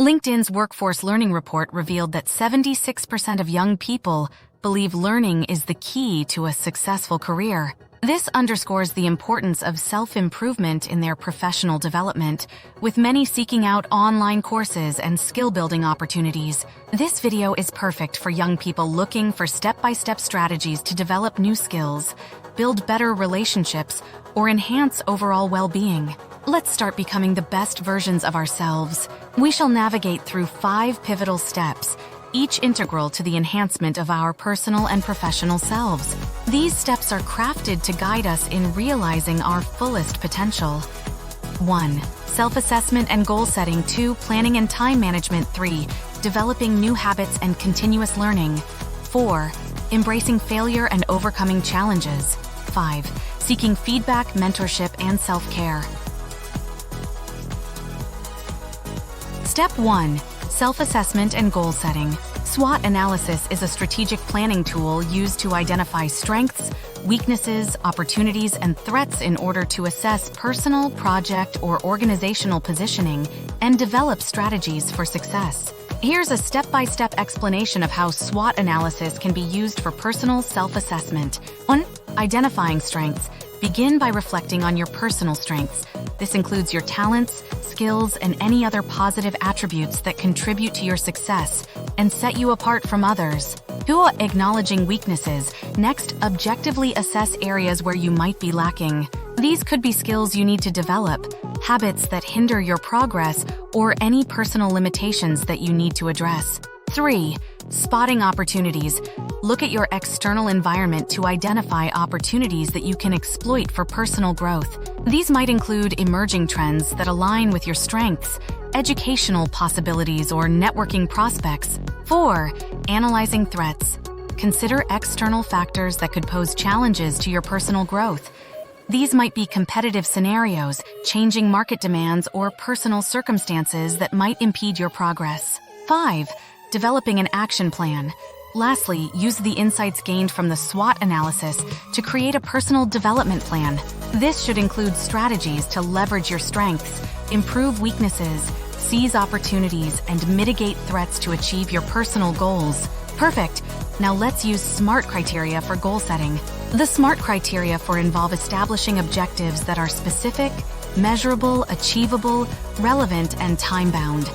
LinkedIn's Workforce Learning Report revealed that 76% of young people believe learning is the key to a successful career. This underscores the importance of self-improvement in their professional development, with many seeking out online courses and skill-building opportunities. This video is perfect for young people looking for step-by-step strategies to develop new skills, build better relationships, or enhance overall well-being. Let's start becoming the best versions of ourselves. We shall navigate through 5 pivotal steps, each integral to the enhancement of our personal and professional selves. These steps are crafted to guide us in realizing our fullest potential. 1. Self-assessment and goal setting. 2. Planning and time management. 3. Developing new habits and continuous learning. 4. Embracing failure and overcoming challenges. 5. Seeking feedback, mentorship, and self-care. Step 1. Self-assessment and goal setting. SWOT analysis is a strategic planning tool used to identify strengths, weaknesses, opportunities, and threats in order to assess personal, project, or organizational positioning and develop strategies for success. Here's a step-by-step explanation of how SWOT analysis can be used for personal self-assessment. 1. Identifying strengths. Begin by reflecting on your personal strengths. This includes your talents, skills, and any other positive attributes that contribute to your success and set you apart from others. 2. Acknowledging weaknesses. Next, objectively assess areas where you might be lacking. These could be skills you need to develop, habits that hinder your progress, or any personal limitations that you need to address. 3. Spotting opportunities. Look at your external environment to identify opportunities that you can exploit for personal growth. These might include emerging trends that align with your strengths, educational possibilities, or networking prospects. 4. Analyzing threats. Consider external factors that could pose challenges to your personal growth. These might be competitive scenarios, changing market demands, or personal circumstances that might impede your progress. 5. Developing an action plan. Lastly, use the insights gained from the SWOT analysis to create a personal development plan. This should include strategies to leverage your strengths, improve weaknesses, seize opportunities, and mitigate threats to achieve your personal goals. Perfect! Now let's use SMART criteria for goal setting. The SMART criteria involve establishing objectives that are specific, measurable, achievable, relevant, and time-bound.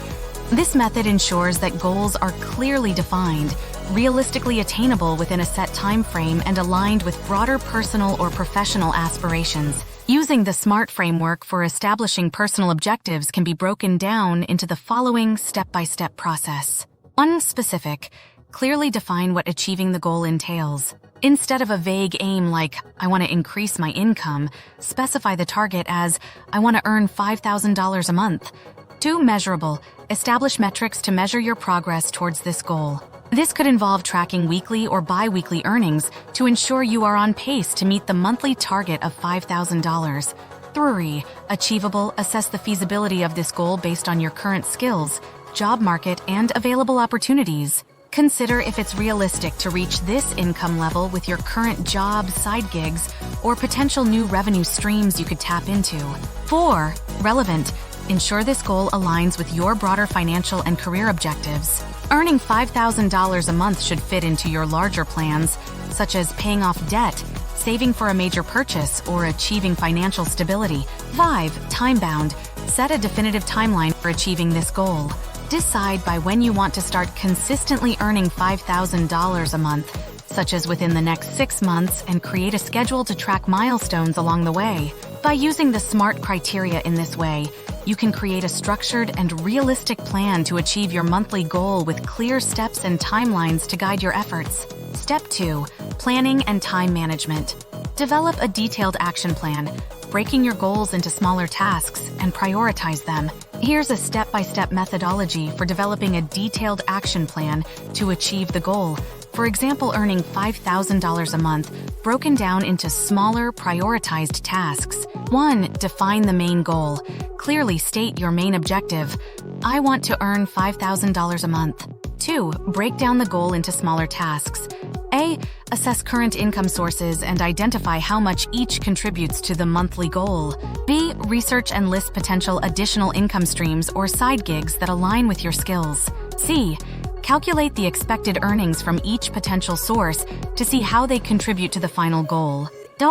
This method ensures that goals are clearly defined, realistically attainable within a set time frame, and aligned with broader personal or professional aspirations. Using the SMART framework for establishing personal objectives can be broken down into the following step-by-step process. 1. Specific. Clearly define what achieving the goal entails. Instead of a vague aim like, I want to increase my income, specify the target as, I want to earn $5,000 a month. 2. Measurable. Establish metrics to measure your progress towards this goal. This could involve tracking weekly or bi-weekly earnings to ensure you are on pace to meet the monthly target of $5,000. 3. Achievable. Assess the feasibility of this goal based on your current skills, job market, and available opportunities. Consider if it's realistic to reach this income level with your current job, side gigs, or potential new revenue streams you could tap into. 4. Relevant. Ensure this goal aligns with your broader financial and career objectives. Earning $5,000 a month should fit into your larger plans, such as paying off debt, saving for a major purchase, or achieving financial stability. 5. Time-bound. Set a definitive timeline for achieving this goal. Decide by when you want to start consistently earning $5,000 a month, such as within the next 6 months, and create a schedule to track milestones along the way. By using the SMART criteria in this way, you can create a structured and realistic plan to achieve your monthly goal with clear steps and timelines to guide your efforts. Step 2. Planning and time management. Develop a detailed action plan, breaking your goals into smaller tasks, and prioritize them. Here's a step-by-step methodology for developing a detailed action plan to achieve the goal. For example, earning $5,000 a month, broken down into smaller, prioritized tasks. 1. Define the main goal. Clearly state your main objective. I want to earn $5,000 a month. 2. Break down the goal into smaller tasks. A. Assess current income sources and identify how much each contributes to the monthly goal. B. Research and list potential additional income streams or side gigs that align with your skills. C. Calculate the expected earnings from each potential source to see how they contribute to the final goal. D.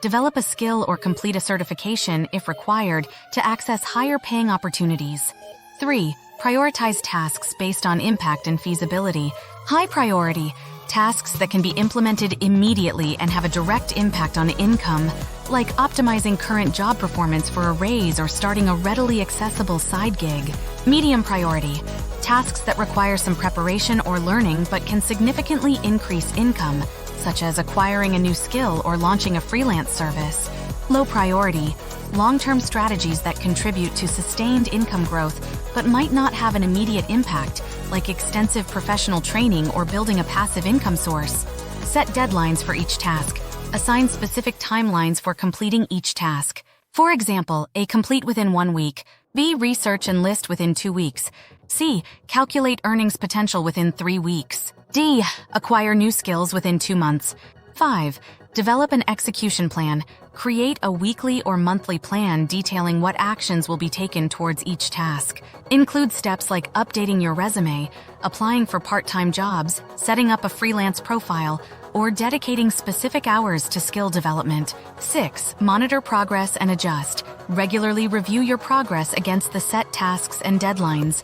Develop a skill or complete a certification, if required, to access higher-paying opportunities. 3. Prioritize tasks based on impact and feasibility. High priority tasks that can be implemented immediately and have a direct impact on income, like optimizing current job performance for a raise or starting a readily accessible side gig. Medium priority tasks that require some preparation or learning but can significantly increase income, such as acquiring a new skill or launching a freelance service. Low priority long-term strategies that contribute to sustained income growth but might not have an immediate impact, like extensive professional training or building a passive income source. Set deadlines for each task. Assign specific timelines for completing each task. For example, A. Complete within 1 week. B. Research and list within 2 weeks. C. Calculate earnings potential within 3 weeks. D. Acquire new skills within 2 months. 5. Develop an execution plan. Create a weekly or monthly plan detailing what actions will be taken towards each task. Include steps like updating your resume, applying for part-time jobs, setting up a freelance profile, or dedicating specific hours to skill development. 6. Monitor progress and adjust. Regularly review your progress against the set tasks and deadlines.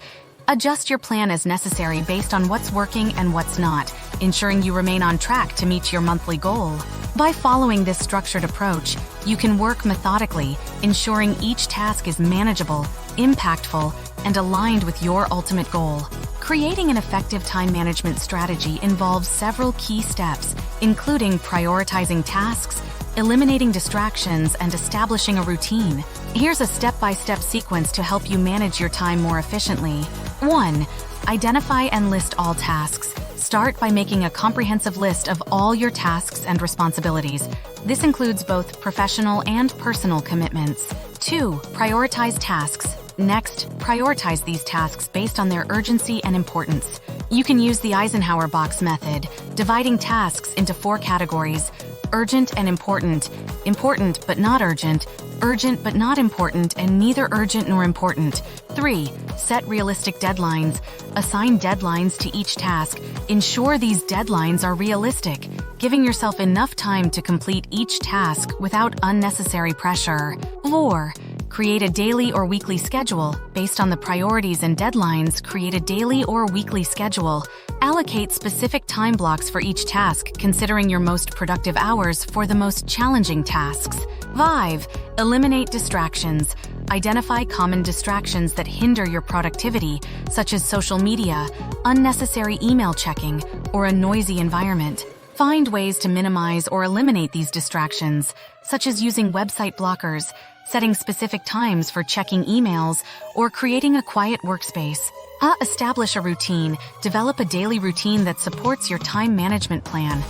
Adjust your plan as necessary based on what's working and what's not, ensuring you remain on track to meet your monthly goal. By following this structured approach, you can work methodically, ensuring each task is manageable, impactful, and aligned with your ultimate goal. Creating an effective time management strategy involves several key steps, including prioritizing tasks, eliminating distractions, and establishing a routine. Here's a step-by-step sequence to help you manage your time more efficiently. 1. Identify and list all tasks. Start by making a comprehensive list of all your tasks and responsibilities. This includes both professional and personal commitments. 2. Prioritize tasks. Next, prioritize these tasks based on their urgency and importance. You can use the Eisenhower box method, dividing tasks into 4 categories: urgent and important, important but not urgent, urgent but not important, and neither urgent nor important. 3. Set realistic deadlines. Assign deadlines to each task. Ensure these deadlines are realistic, giving yourself enough time to complete each task without unnecessary pressure. 4. Create a daily or weekly schedule. Based on the priorities and deadlines, create a daily or weekly schedule. Allocate specific time blocks for each task, considering your most productive hours for the most challenging tasks. 5. Eliminate distractions. Identify common distractions that hinder your productivity, such as social media, unnecessary email checking, or a noisy environment. Find ways to minimize or eliminate these distractions, such as using website blockers, setting specific times for checking emails, or creating a quiet workspace. Establish a routine. Develop a daily routine that supports your time management plan.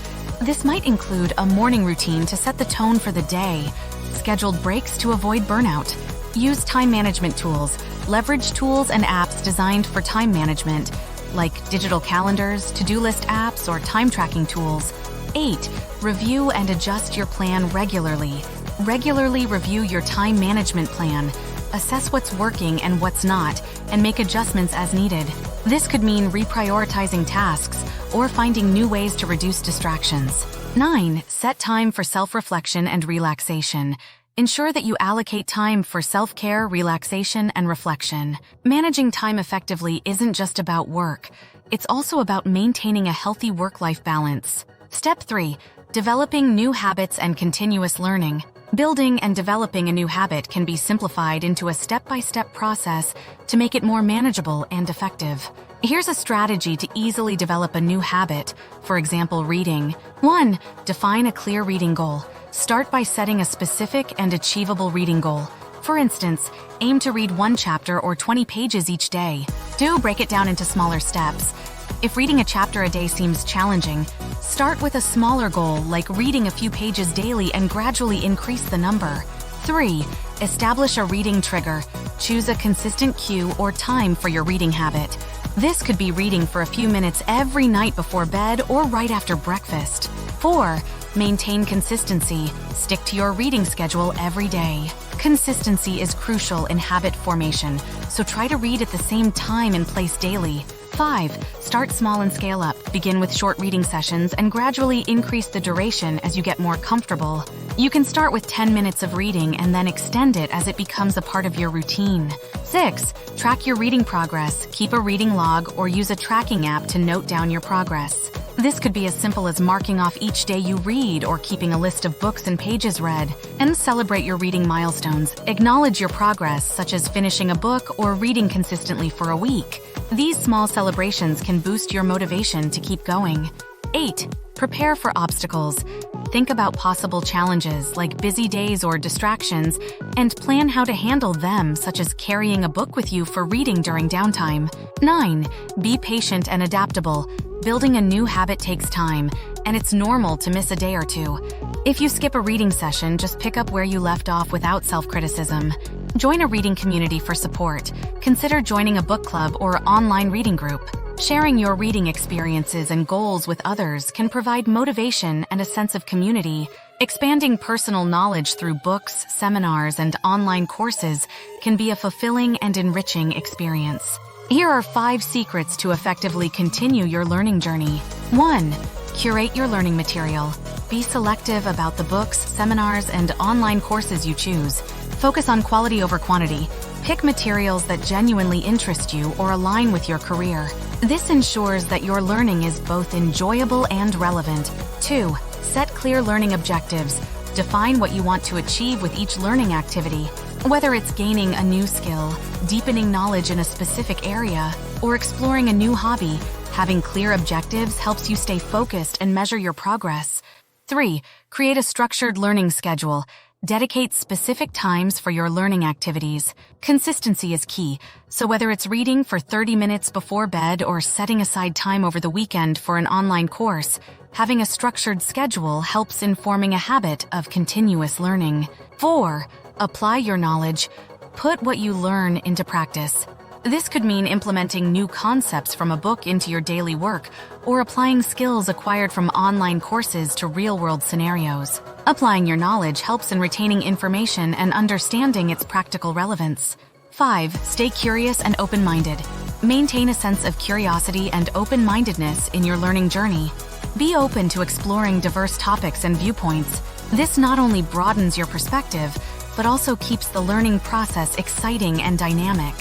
This might include a morning routine to set the tone for the day, scheduled breaks to avoid burnout. Use time management tools. Leverage tools and apps designed for time management, like digital calendars, to-do list apps, or time tracking tools. 8. Review and adjust your plan regularly. Regularly review your time management plan. Assess what's working and what's not, and make adjustments as needed. This could mean reprioritizing tasks or finding new ways to reduce distractions. 9. Set time for self-reflection and relaxation. Ensure that you allocate time for self-care, relaxation, and reflection. Managing time effectively isn't just about work. It's also about maintaining a healthy work-life balance. Step 3. Developing new habits and continuous learning. Building and developing a new habit can be simplified into a step-by-step process to make it more manageable and effective. Here's a strategy to easily develop a new habit, for example, reading. 1. Define a clear reading goal. Start by setting a specific and achievable reading goal. For instance, aim to read 1 chapter or 20 pages each day. Do break it down into smaller steps. If reading a chapter a day seems challenging, start with a smaller goal like reading a few pages daily and gradually increase the number. 3. Establish a reading trigger. Choose a consistent cue or time for your reading habit. This could be reading for a few minutes every night before bed or right after breakfast. 4. Maintain consistency. Stick to your reading schedule every day. Consistency is crucial in habit formation, so try to read at the same time and place daily. 5. Start small and scale up. Begin with short reading sessions and gradually increase the duration as you get more comfortable. You can start with 10 minutes of reading and then extend it as it becomes a part of your routine. 6. Track your reading progress. Keep a reading log or use a tracking app to note down your progress. This could be as simple as marking off each day you read or keeping a list of books and pages read. And celebrate your reading milestones. Acknowledge your progress, such as finishing a book or reading consistently for a week. These small celebrations can boost your motivation to keep going. 8. Prepare for obstacles. Think about possible challenges like busy days or distractions and plan how to handle them, such as carrying a book with you for reading during downtime. 9. Be patient and adaptable. Building a new habit takes time, and it's normal to miss a day or two. If you skip a reading session, just pick up where you left off without self-criticism. Join a reading community for support. Consider joining a book club or online reading group. Sharing your reading experiences and goals with others can provide motivation and a sense of community. Expanding personal knowledge through books, seminars, and online courses can be a fulfilling and enriching experience. Here are 5 secrets to effectively continue your learning journey. 1. Curate your learning material. Be selective about the books, seminars, and online courses you choose. Focus on quality over quantity. Pick materials that genuinely interest you or align with your career. This ensures that your learning is both enjoyable and relevant. 2. Set clear learning objectives. Define what you want to achieve with each learning activity. Whether it's gaining a new skill, deepening knowledge in a specific area, or exploring a new hobby, having clear objectives helps you stay focused and measure your progress. 3. Create a structured learning schedule. Dedicate specific times for your learning activities. Consistency is key, so whether it's reading for 30 minutes before bed or setting aside time over the weekend for an online course, having a structured schedule helps in forming a habit of continuous learning. 4. Apply your knowledge. Put what you learn into practice. This could mean implementing new concepts from a book into your daily work or applying skills acquired from online courses to real-world scenarios. Applying your knowledge helps in retaining information and understanding its practical relevance. 5. Stay curious and open-minded. Maintain a sense of curiosity and open-mindedness in your learning journey. Be open to exploring diverse topics and viewpoints. This not only broadens your perspective, but also keeps the learning process exciting and dynamic.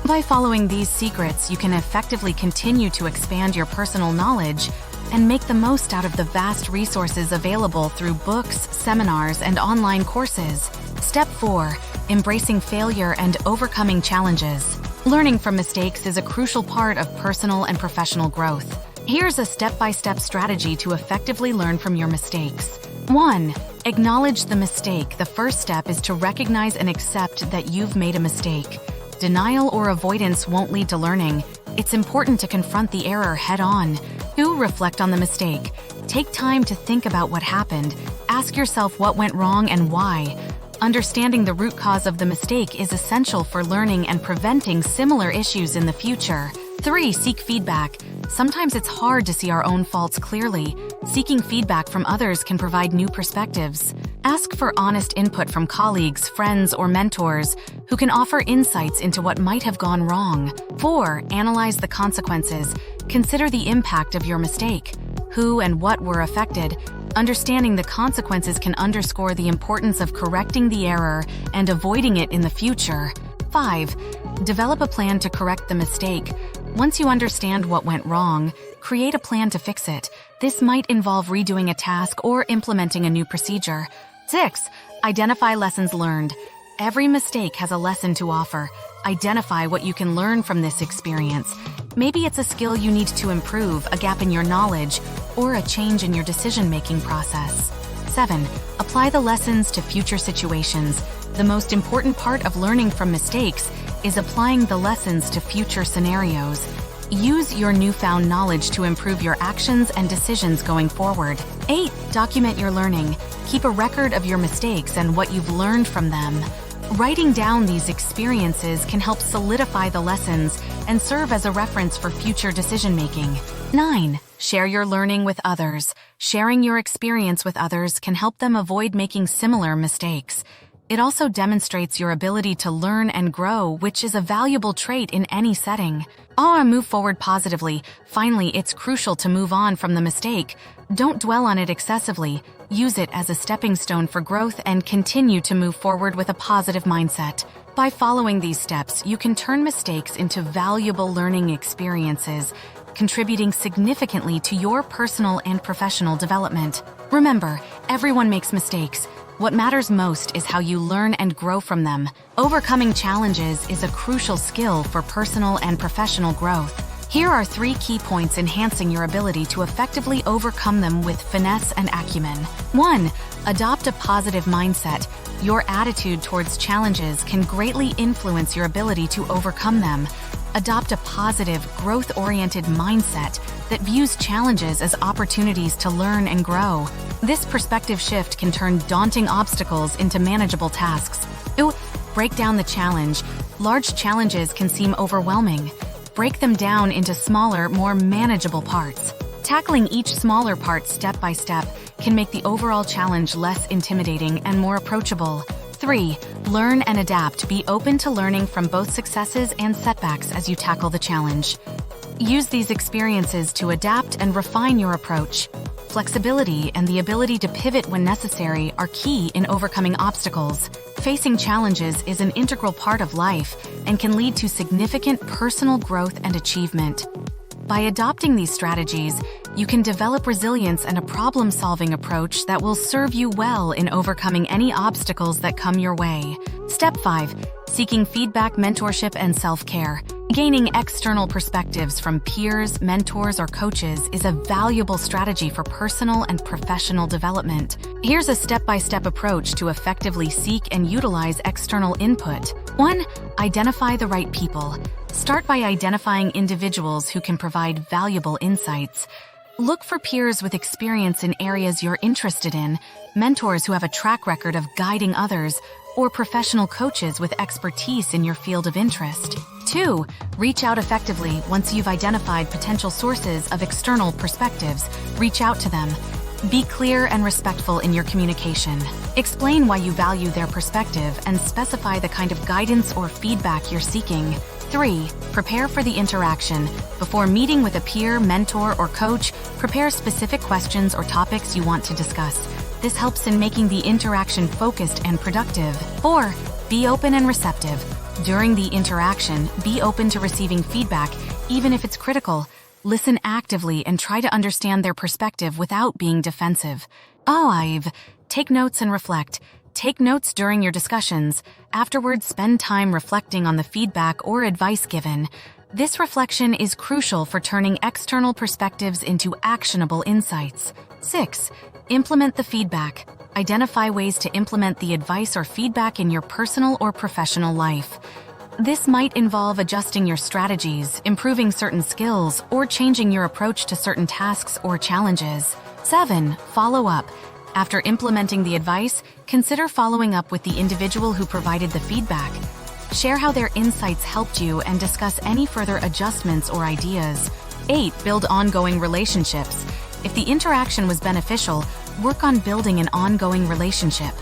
By following these secrets, you can effectively continue to expand your personal knowledge and make the most out of the vast resources available through books, seminars, and online courses. Step 4. Embracing failure and overcoming challenges. Learning from mistakes is a crucial part of personal and professional growth. Here's a step-by-step strategy to effectively learn from your mistakes. 1. Acknowledge the mistake. The first step is to recognize and accept that you've made a mistake. Denial or avoidance won't lead to learning. It's important to confront the error head-on. 2. Reflect on the mistake. Take time to think about what happened. Ask yourself what went wrong and why. Understanding the root cause of the mistake is essential for learning and preventing similar issues in the future. 3. Seek feedback. Sometimes it's hard to see our own faults clearly. Seeking feedback from others can provide new perspectives. Ask for honest input from colleagues, friends, or mentors who can offer insights into what might have gone wrong. 4. Analyze the consequences. Consider the impact of your mistake. Who and what were affected? Understanding the consequences can underscore the importance of correcting the error and avoiding it in the future. 5. Develop a plan to correct the mistake. Once you understand what went wrong, create a plan to fix it. This might involve redoing a task or implementing a new procedure. 6. Identify lessons learned. Every mistake has a lesson to offer. Identify what you can learn from this experience. Maybe it's a skill you need to improve, a gap in your knowledge, or a change in your decision-making process. 7. Apply the lessons to future situations. The most important part of learning from mistakes is applying the lessons to future scenarios. Use your newfound knowledge to improve your actions and decisions going forward. 8. Document your learning. Keep a record of your mistakes and what you've learned from them. Writing down these experiences can help solidify the lessons and serve as a reference for future decision-making. 9. Share your learning with others. Sharing your experience with others can help them avoid making similar mistakes. It also demonstrates your ability to learn and grow, which is a valuable trait in any setting. Move forward positively. Finally, it's crucial to move on from the mistake. Don't dwell on it excessively. Use it as a stepping stone for growth and continue to move forward with a positive mindset. By following these steps, you can turn mistakes into valuable learning experiences, contributing significantly to your personal and professional development. Remember, everyone makes mistakes. What matters most is how you learn and grow from them. Overcoming challenges is a crucial skill for personal and professional growth. Here are 3 key points enhancing your ability to effectively overcome them with finesse and acumen. 1. Adopt a positive mindset. Your attitude towards challenges can greatly influence your ability to overcome them. Adopt a positive, growth-oriented mindset that views challenges as opportunities to learn and grow. This perspective shift can turn daunting obstacles into manageable tasks. Break down the challenge. Large challenges can seem overwhelming. Break them down into smaller, more manageable parts. Tackling each smaller part step by step can make the overall challenge less intimidating and more approachable. 3. Learn and adapt. Be open to learning from both successes and setbacks as you tackle the challenge. Use these experiences to adapt and refine your approach. Flexibility and the ability to pivot when necessary are key in overcoming obstacles. Facing challenges is an integral part of life and can lead to significant personal growth and achievement. By adopting these strategies, you can develop resilience and a problem-solving approach that will serve you well in overcoming any obstacles that come your way. Step 5. Seeking feedback, mentorship, and self-care. Gaining external perspectives from peers, mentors, or coaches is a valuable strategy for personal and professional development. Here's a step-by-step approach to effectively seek and utilize external input. 1. Identify the right people. Start by identifying individuals who can provide valuable insights. Look for peers with experience in areas you're interested in, mentors who have a track record of guiding others, or professional coaches with expertise in your field of interest. 2. Reach out effectively. Once you've identified potential sources of external perspectives, reach out to them. Be clear and respectful in your communication. Explain why you value their perspective and specify the kind of guidance or feedback you're seeking. 3. Prepare for the interaction. Before meeting with a peer, mentor, or coach, prepare specific questions or topics you want to discuss. This helps in making the interaction focused and productive. 4. Be open and receptive. During the interaction, be open to receiving feedback, even if it's critical. Listen actively and try to understand their perspective without being defensive. 5. Take notes and reflect. Take notes during your discussions. Afterwards, spend time reflecting on the feedback or advice given. This reflection is crucial for turning external perspectives into actionable insights. 6. Implement the feedback. Identify ways to implement the advice or feedback in your personal or professional life. This might involve adjusting your strategies, improving certain skills, or changing your approach to certain tasks or challenges. 7. Follow up. After implementing the advice, consider following up with the individual who provided the feedback. Share how their insights helped you and discuss any further adjustments or ideas. 8. Build ongoing relationships. If the interaction was beneficial, work on building an ongoing relationship.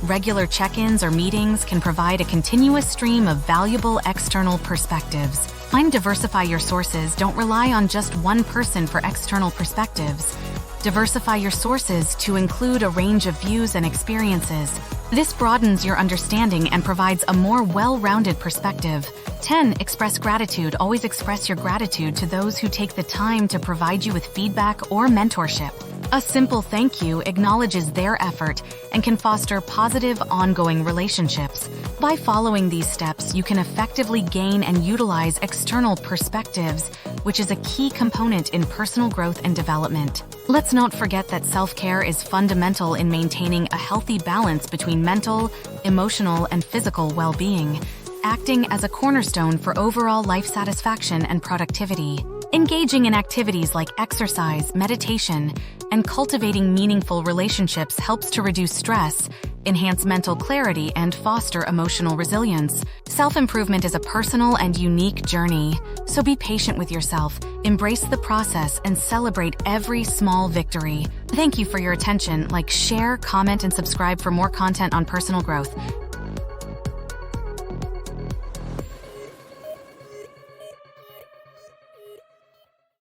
Regular check-ins or meetings can provide a continuous stream of valuable external perspectives. Diversify your sources. Don't rely on just one person for external perspectives. Diversify your sources to include a range of views and experiences. This broadens your understanding and provides a more well-rounded perspective. 10. Express gratitude. Always express your gratitude to those who take the time to provide you with feedback or mentorship. A simple thank you acknowledges their effort and can foster positive, ongoing relationships. By following these steps, you can effectively gain and utilize external perspectives, which is a key component in personal growth and development. Let's not forget that self-care is fundamental in maintaining a healthy balance between mental, emotional, and physical well-being, acting as a cornerstone for overall life satisfaction and productivity. Engaging in activities like exercise, meditation, and cultivating meaningful relationships helps to reduce stress, enhance mental clarity, and foster emotional resilience. Self-improvement is a personal and unique journey, so be patient with yourself, embrace the process, and celebrate every small victory. Thank you for your attention. Like, share, comment, and subscribe for more content on personal growth.